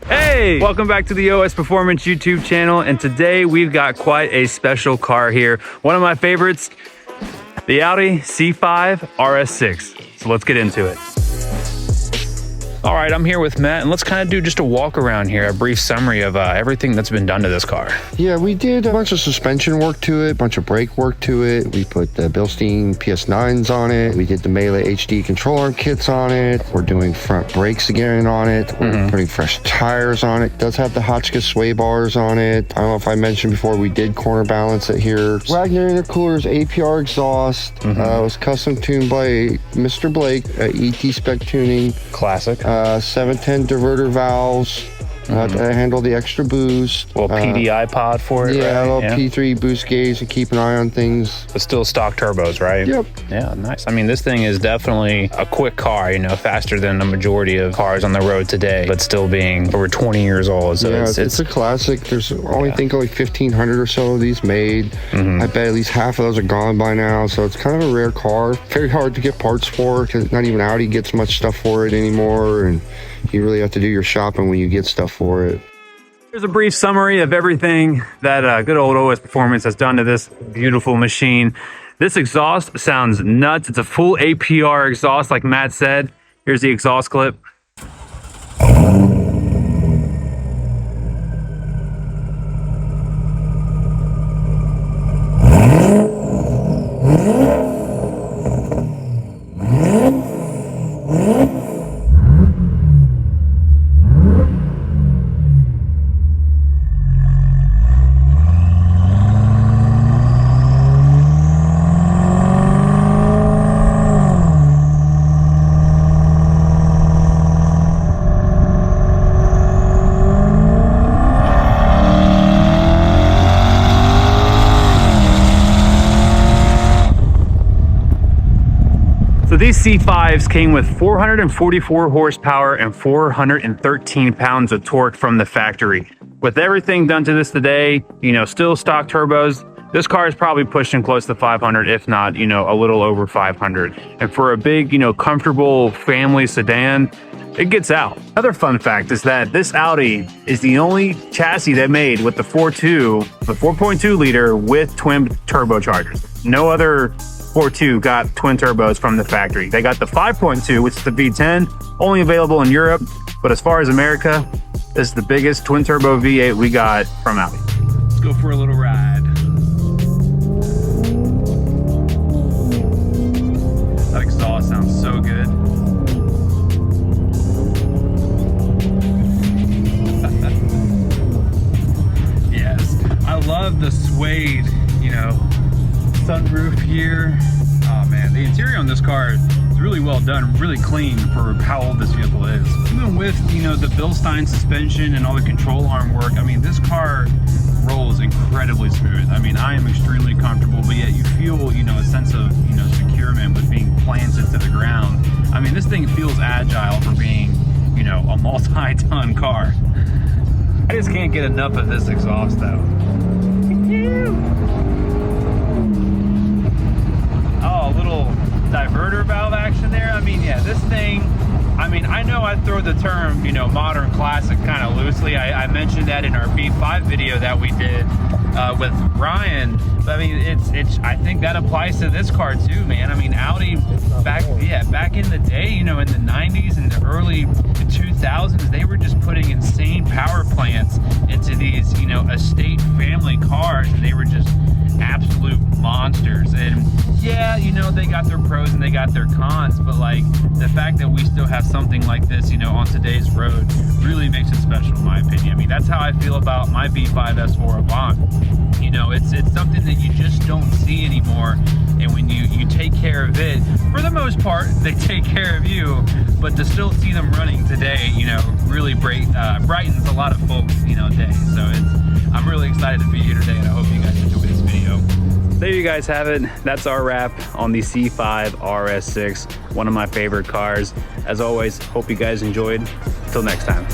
Hey, welcome back to the OS Performance YouTube channel, and today we've got quite a special car here. One of my favorites, the Audi C5 RS6. So let's get into it. All right, I'm here with Matt, and let's kind of do just a walk around here, a brief summary of everything that's been done to this car. Yeah, we did a bunch of suspension work to it, a bunch of brake work to it. We put the Bilstein PS9s on it. We did the Melee HD control arm kits on it. We're doing front brakes again on it. We're putting fresh tires on it. It does have the Hotchkiss sway bars on it. I don't know if I mentioned before, we did corner balance it here. Wagner intercoolers, APR exhaust. It was custom tuned by Mr. Blake at ET Spec Tuning. Classic. 710 diverter valves to handle the extra boost. Little PDI pod for it, yeah, right? A little P3 boost gauge to keep an eye on things. But still stock turbos, right? Yep. Yeah, nice. I mean, this thing is definitely a quick car, you know, faster than the majority of cars on the road today, but still being over 20 years old. So yeah, it's a classic. There's only, I think, only 1,500 or so of these made. I bet at least half of those are gone by now. So it's kind of a rare car. Very hard to get parts for, because not even Audi gets much stuff for it anymore. And you really have to do your shopping when you get stuff for it. Here's a brief summary of everything that good old OS Performance has done to this beautiful machine. This exhaust sounds nuts. It's a full APR exhaust, like Matt said. Here's the exhaust clip. So these C5s came with 444 horsepower and 413 pounds of torque from the factory. With everything done to this today, you know, still stock turbos, this car is probably pushing close to 500, if not, you know, a little over 500. And for a big, you know, comfortable family sedan, it gets out. Another fun fact is that this Audi is the only chassis they made with the 4.2 liter with twin turbochargers. No other 4.2 got twin turbos from the factory. They got the 5.2, which is the V10, only available in Europe. But as far as America, this is the biggest twin turbo V8 we got from Audi. Let's go for a little ride. That exhaust sounds so good. Yes, I love the suede, you know, sunroof here. Oh man, the interior on this car is really well done, really clean for how old this vehicle is. Even with, you know, the Bilstein suspension and all the control arm work, I mean, this car rolls incredibly smooth. I mean, I am extremely comfortable, but yet you feel, you know, a sense of, you know, securement with being planted to the ground. I mean, this thing feels agile for being, you know, a multi-ton car. I just can't get enough of this exhaust though. Oh, a little diverter valve action there. I mean, yeah, this thing, I mean, I know I throw the term, you know, modern classic kind of loosely. I mentioned that in our B5 video that we did with Ryan. But I mean, it's I think that applies to this car too, man. I mean, Audi back in the day, you know, in the 90s and the early 2000s, they were just putting insane power plants into these, you know, estate family cars, and they were just absolute monsters. And yeah, you know, they got their pros and they got their cons, but like the fact that we still have something like this, you know, on today's road really makes it special in my opinion. I mean, that's how I feel about my B5 S4 Avant. You know, it's something that you just don't see anymore, and when you take care of it, for the most part, they take care of you. But to still see them running today, you know, really brightens a lot of folks, you know, day. So I'm really excited to be here today, and I hope you guys enjoy this video. There you guys have it. That's our wrap on the C5 RS6, one of my favorite cars. As always, hope you guys enjoyed. Until next time.